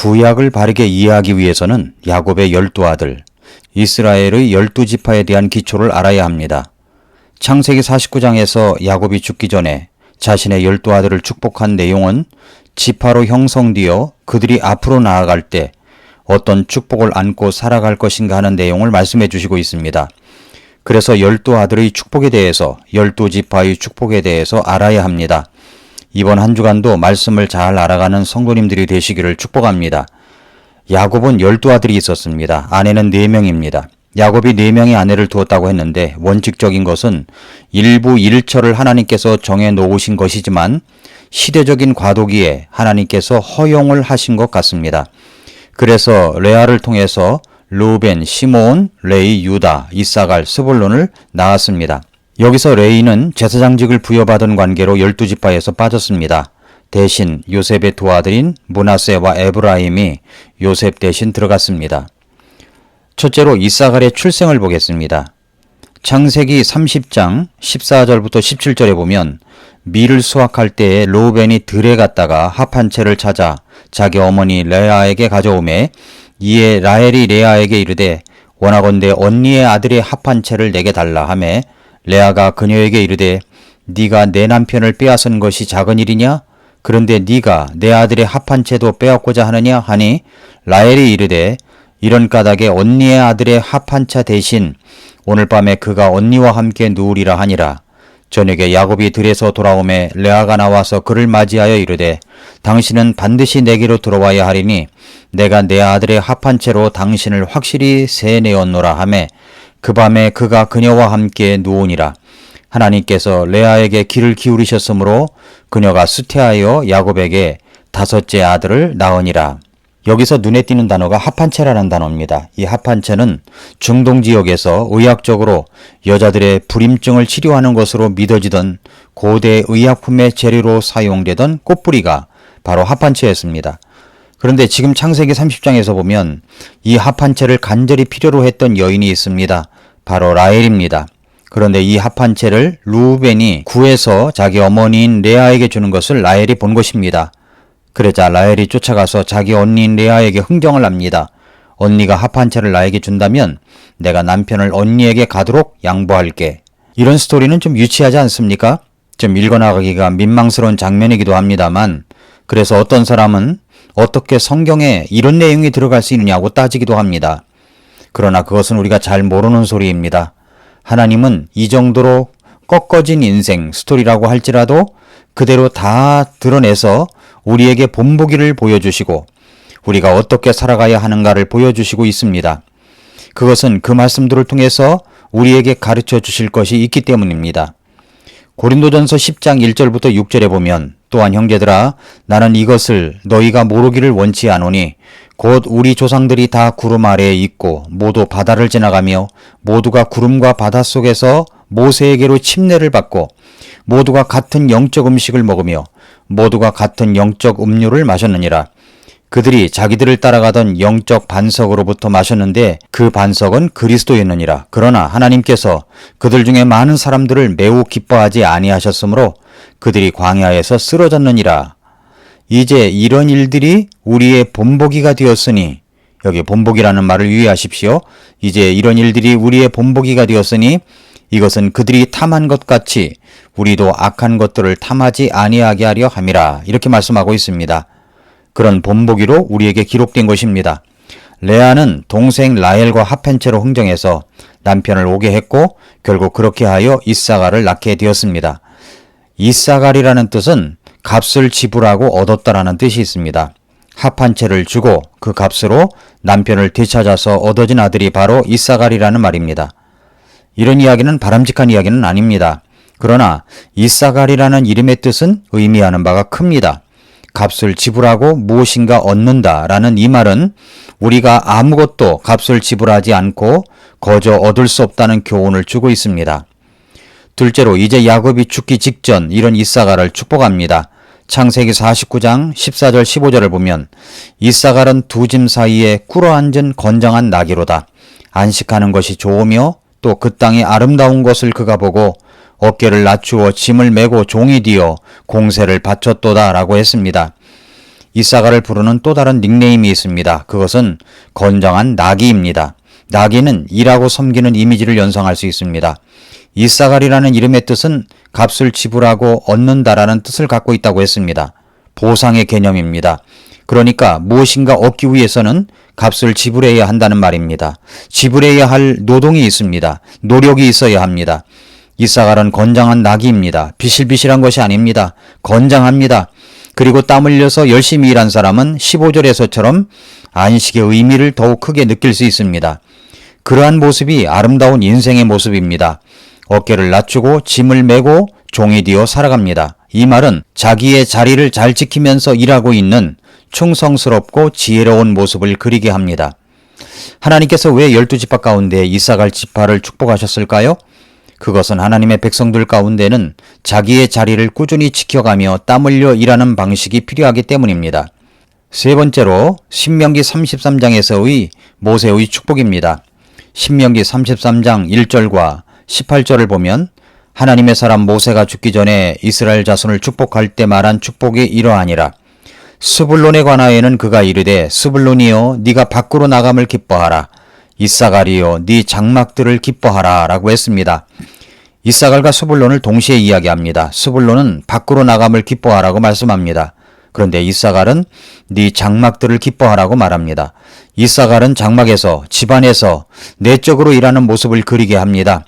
구약을 바르게 이해하기 위해서는 야곱의 12아들, 이스라엘의 12지파에 대한 기초를 알아야 합니다. 창세기 49장에서 야곱이 죽기 전에 자신의 12아들을 축복한 내용은 지파로 형성되어 그들이 앞으로 나아갈 때 어떤 축복을 안고 살아갈 것인가 하는 내용을 말씀해 주시고 있습니다. 그래서 12아들의 축복에 대해서 12지파의 축복에 대해서 알아야 합니다. 이번 한 주간도 말씀을 잘 알아가는 성도님들이 되시기를 축복합니다. 야곱은 12아들이 있었습니다. 아내는 4명입니다. 야곱이 4명의 아내를 두었다고 했는데 원칙적인 것은 일부 일처를 하나님께서 정해 놓으신 것이지만 시대적인 과도기에 하나님께서 허용을 하신 것 같습니다. 그래서 레아를 통해서 르우벤, 시므온, 레위, 유다, 이사갈, 스불론을 낳았습니다. 여기서 레위는 제사장직을 부여받은 관계로 12지파에서 빠졌습니다. 대신 요셉의 두 아들인 므낫세와 에브라임이 요셉 대신 들어갔습니다. 첫째로 이사갈의 출생을 보겠습니다. 창세기 30장 14절부터 17절에 보면 밀을 수확할 때에 르우벤이 들에 갔다가 합한 채를 찾아 자기 어머니 레아에게 가져오매 이에 라헬이 레아에게 이르되 원하건대 언니의 아들의 합한 채를 내게 달라 하매 레아가 그녀에게 이르되 네가 내 남편을 빼앗은 것이 작은 일이냐? 그런데 네가 내 아들의 합한 채도 빼앗고자 하느냐? 하니 라헬이 이르되 이런 까닭에 언니의 아들의 합한 차 대신 오늘 밤에 그가 언니와 함께 누우리라 하니라. 저녁에 야곱이 들에서 돌아오매 레아가 나와서 그를 맞이하여 이르되 당신은 반드시 내게로 들어와야 하리니 내가 내 아들의 합한 채로 당신을 확실히 세내었노라 하매 그 밤에 그가 그녀와 함께 누우니라. 하나님께서 레아에게 귀를 기울이셨으므로 그녀가 수태하여 야곱에게 5째 아들을 낳으니라. 여기서 눈에 띄는 단어가 합한채라는 단어입니다. 이 합한채는 중동 지역에서 의학적으로 여자들의 불임증을 치료하는 것으로 믿어지던 고대 의약품의 재료로 사용되던 꽃뿌리가 바로 합한채였습니다. 그런데 지금 창세기 30장에서 보면 이 합한채를 간절히 필요로 했던 여인이 있습니다. 바로 라헬입니다. 그런데 이 합한채를 르우벤이 구해서 자기 어머니인 레아에게 주는 것을 라헬이 본 것입니다. 그러자 라헬이 쫓아가서 자기 언니인 레아에게 흥정을 합니다. 언니가 합한 채를 나에게 준다면 내가 남편을 언니에게 가도록 양보할게. 이런 스토리는 좀 유치하지 않습니까? 좀 읽어나가기가 민망스러운 장면이기도 합니다만 그래서 어떤 사람은 어떻게 성경에 이런 내용이 들어갈 수 있느냐고 따지기도 합니다. 그러나 그것은 우리가 잘 모르는 소리입니다. 하나님은 이 정도로 꺾어진 인생 스토리라고 할지라도 그대로 다 드러내서 우리에게 본보기를 보여주시고 우리가 어떻게 살아가야 하는가를 보여주시고 있습니다. 그것은 그 말씀들을 통해서 우리에게 가르쳐 주실 것이 있기 때문입니다. 고린도전서 10장 1절부터 6절에 보면 또한 형제들아 나는 이것을 너희가 모르기를 원치 않으니 곧 우리 조상들이 다 구름 아래에 있고 모두 바다를 지나가며 모두가 구름과 바다 속에서 모세에게로 침례를 받고 모두가 같은 영적 음식을 먹으며 모두가 같은 영적 음료를 마셨느니라. 그들이 자기들을 따라가던 영적 반석으로부터 마셨는데 그 반석은 그리스도였느니라. 그러나 하나님께서 그들 중에 많은 사람들을 매우 기뻐하지 아니하셨으므로 그들이 광야에서 쓰러졌느니라. 이제 이런 일들이 우리의 본보기가 되었으니 여기 본보기라는 말을 유의하십시오. 이제 이런 일들이 우리의 본보기가 되었으니 이것은 그들이 탐한 것 같이 우리도 악한 것들을 탐하지 아니하게 하려 함이라. 이렇게 말씀하고 있습니다. 그런 본보기로 우리에게 기록된 것입니다. 레아는 동생 라헬과 합한 채로 흥정해서 남편을 오게 했고 결국 그렇게 하여 이사갈을 낳게 되었습니다. 이사갈이라는 뜻은 값을 지불하고 얻었다라는 뜻이 있습니다. 합한 채를 주고 그 값으로 남편을 되찾아서 얻어진 아들이 바로 이사갈이라는 말입니다. 이런 이야기는 바람직한 이야기는 아닙니다. 그러나 이사갈이라는 이름의 뜻은 의미하는 바가 큽니다. 값을 지불하고 무엇인가 얻는다라는 이 말은 우리가 아무것도 값을 지불하지 않고 거저 얻을 수 없다는 교훈을 주고 있습니다. 둘째로 이제 야곱이 죽기 직전 이런 이사갈을 축복합니다. 창세기 49장 14절 15절을 보면 이사갈은 두 짐 사이에 꿇어앉은 건장한 나귀로다. 안식하는 것이 좋으며 또 그 땅의 아름다운 것을 그가 보고 어깨를 낮추어 짐을 메고 종이 되어 공세를 바쳤도다 라고 했습니다. 이사가를 부르는 또 다른 닉네임이 있습니다. 그것은 건장한 나귀입니다. 나귀는 일하고 섬기는 이미지를 연상할 수 있습니다. 이사갈이라는 이름의 뜻은 값을 지불하고 얻는다라는 뜻을 갖고 있다고 했습니다. 보상의 개념입니다. 그러니까 무엇인가 얻기 위해서는 값을 지불해야 한다는 말입니다. 지불해야 할 노동이 있습니다. 노력이 있어야 합니다. 이사갈은 건장한 나귀입니다. 비실비실한 것이 아닙니다. 건장합니다. 그리고 땀 흘려서 열심히 일한 사람은 15절에서처럼 안식의 의미를 더욱 크게 느낄 수 있습니다. 그러한 모습이 아름다운 인생의 모습입니다. 어깨를 낮추고 짐을 메고 종이 되어 살아갑니다. 이 말은 자기의 자리를 잘 지키면서 일하고 있는 충성스럽고 지혜로운 모습을 그리게 합니다. 하나님께서 왜 12지파 가운데 이사갈 지파를 축복하셨을까요? 그것은 하나님의 백성들 가운데는 자기의 자리를 꾸준히 지켜가며 땀 흘려 일하는 방식이 필요하기 때문입니다. 세 번째로 신명기 33장에서의 모세의 축복입니다. 신명기 33장 1절과 18절을 보면 하나님의 사람 모세가 죽기 전에 이스라엘 자손을 축복할 때 말한 축복이 이러하니라. 스불론에 관하여는 그가 이르되 스불론이여 네가 밖으로 나감을 기뻐하라. 이사갈이여 네 장막들을 기뻐하라 라고 했습니다. 이사갈과 스불론을 동시에 이야기합니다. 스불론은 밖으로 나감을 기뻐하라고 말씀합니다. 그런데 이사갈은 네 장막들을 기뻐하라고 말합니다. 이사갈은 장막에서 집안에서 내적으로 일하는 모습을 그리게 합니다.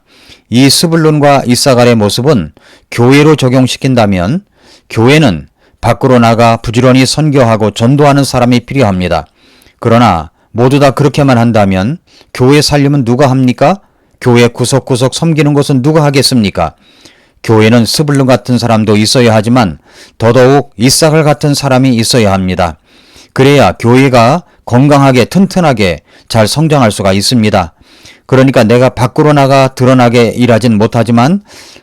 이 스불론과 이사갈의 모습은 교회로 적용시킨다면 교회는 밖으로 나가 부지런히 선교하고 전도하는 사람이 필요합니다. 그러나 모두 다 그렇게만 한다면 교회 살림은 누가 합니까? 교회 구석구석 섬기는 것은 누가 하겠습니까? 교회는 스불론 같은 사람도 있어야 하지만 더더욱 이사갈 같은 사람이 있어야 합니다. 그래야 교회가 건강하게 튼튼하게 잘 성장할 수가 있습니다. 그러니까 내가 밖으로 나가 드러나게 일하진 못하지만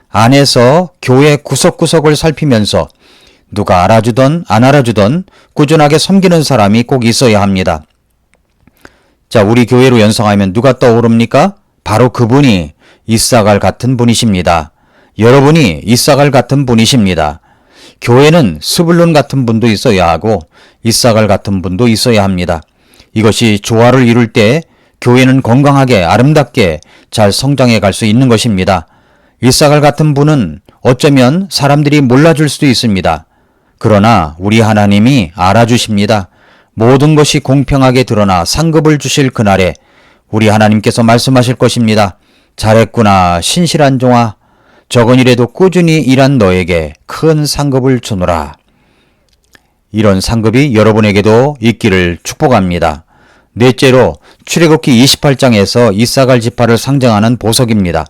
안에서 교회 구석구석을 살피면서 누가 알아주던 안 알아주던 꾸준하게 섬기는 사람이 꼭 있어야 합니다. 자, 우리 교회로 연상하면 누가 떠오릅니까? 바로 그분이 이사갈 같은 분이십니다. 여러분이 이사갈 같은 분이십니다. 교회는 스불론 같은 분도 있어야 하고 이사갈 같은 분도 있어야 합니다. 이것이 조화를 이룰 때 교회는 건강하게 아름답게 잘 성장해 갈 수 있는 것입니다. 이사갈 같은 분은 어쩌면 사람들이 몰라줄 수도 있습니다. 그러나 우리 하나님이 알아주십니다. 모든 것이 공평하게 드러나 상급을 주실 그날에 우리 하나님께서 말씀하실 것입니다. 잘했구나 신실한 종아. 적은 일에도 꾸준히 일한 너에게 큰 상급을 주노라. 이런 상급이 여러분에게도 있기를 축복합니다. 넷째로 출애굽기 28장에서 이사갈 지파를 상징하는 보석입니다.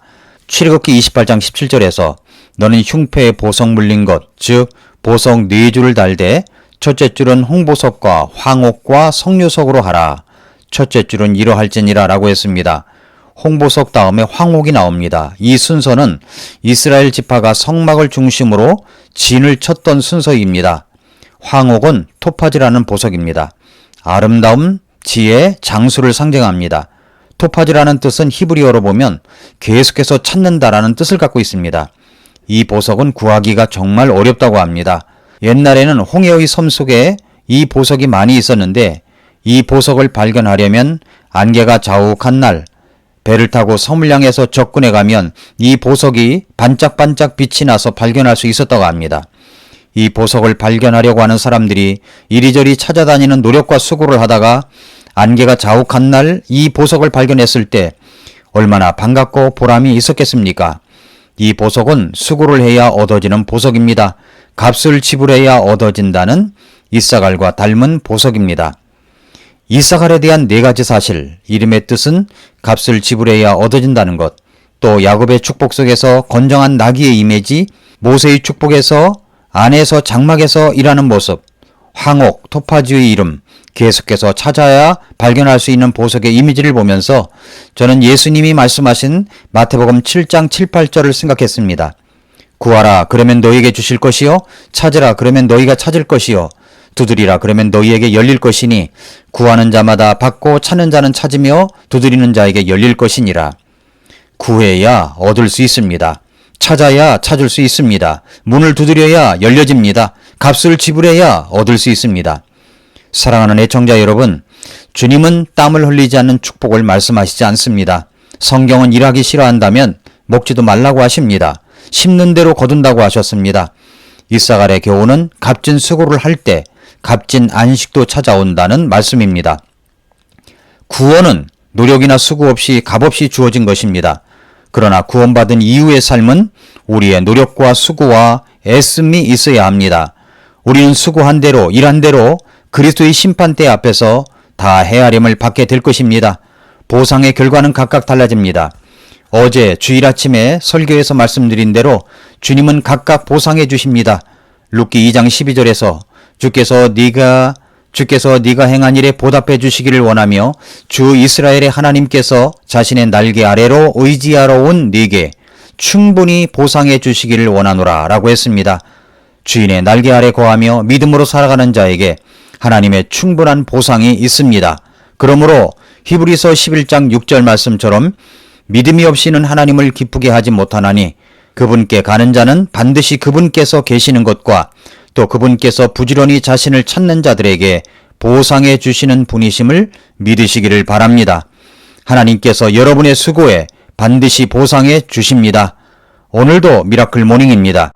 출애굽기 28장 17절에서 너는 흉패에 보석 물린 것, 즉 보석 4줄을 달되 첫째 줄은 홍보석과 황옥과 석류석으로 하라. 첫째 줄은 이러할지니라 라고 했습니다. 홍보석 다음에 황옥이 나옵니다. 이 순서는 이스라엘 지파가 성막을 중심으로 진을 쳤던 순서입니다. 황옥은 토파즈라는 보석입니다. 아름다움, 지혜, 장수를 상징합니다. 토파즈라는 뜻은 히브리어로 보면 계속해서 찾는다라는 뜻을 갖고 있습니다. 이 보석은 구하기가 정말 어렵다고 합니다. 옛날에는 홍해의 섬 속에 이 보석이 많이 있었는데 이 보석을 발견하려면 안개가 자욱한 날 배를 타고 섬을 향해서 접근해 가면 이 보석이 반짝반짝 빛이 나서 발견할 수 있었다고 합니다. 이 보석을 발견하려고 하는 사람들이 이리저리 찾아다니는 노력과 수고를 하다가 안개가 자욱한 날 이 보석을 발견했을 때 얼마나 반갑고 보람이 있었겠습니까? 이 보석은 수고를 해야 얻어지는 보석입니다. 값을 지불해야 얻어진다는 이사갈과 닮은 보석입니다. 이사갈에 대한 4가지 사실, 이름의 뜻은 값을 지불해야 얻어진다는 것, 또 야곱의 축복 속에서 건정한 나귀의 이미지, 모세의 축복에서 안에서 장막에서 일하는 모습, 황옥, 토파즈의 이름, 계속해서 찾아야 발견할 수 있는 보석의 이미지를 보면서 저는 예수님이 말씀하신 마태복음 7장 7, 8절을 생각했습니다. 구하라 그러면 너희에게 주실 것이요 찾으라 그러면 너희가 찾을 것이요 두드리라 그러면 너희에게 열릴 것이니 구하는 자마다 받고 찾는 자는 찾으며 두드리는 자에게 열릴 것이니라. 구해야 얻을 수 있습니다. 찾아야 찾을 수 있습니다. 문을 두드려야 열려집니다. 값을 지불해야 얻을 수 있습니다. 사랑하는 애청자 여러분, 주님은 땀을 흘리지 않는 축복을 말씀하시지 않습니다. 성경은 일하기 싫어한다면 먹지도 말라고 하십니다. 심는 대로 거둔다고 하셨습니다. 이사갈의 교훈은 값진 수고를 할 때 값진 안식도 찾아온다는 말씀입니다. 구원은 노력이나 수고 없이 값없이 주어진 것입니다. 그러나 구원받은 이후의 삶은 우리의 노력과 수고와 애씀이 있어야 합니다. 우리는 수고한 대로 일한 대로 그리스도의 심판대 앞에서 다 헤아림을 받게 될 것입니다. 보상의 결과는 각각 달라집니다. 어제 주일 아침에 설교에서 말씀드린 대로 주님은 각각 보상해 주십니다. 룻기 2장 12절에서 주께서 네가 행한 일에 보답해 주시기를 원하며 주 이스라엘의 하나님께서 자신의 날개 아래로 의지하러 온 네게 충분히 보상해 주시기를 원하노라 라고 했습니다. 주인의 날개 아래 거하며 믿음으로 살아가는 자에게 하나님의 충분한 보상이 있습니다. 그러므로 히브리서 11장 6절 말씀처럼 믿음이 없이는 하나님을 기쁘게 하지 못하나니 그분께 가는 자는 반드시 그분께서 계시는 것과 또 그분께서 부지런히 자신을 찾는 자들에게 보상해 주시는 분이심을 믿으시기를 바랍니다. 하나님께서 여러분의 수고에 반드시 보상해 주십니다. 오늘도 미라클 모닝입니다.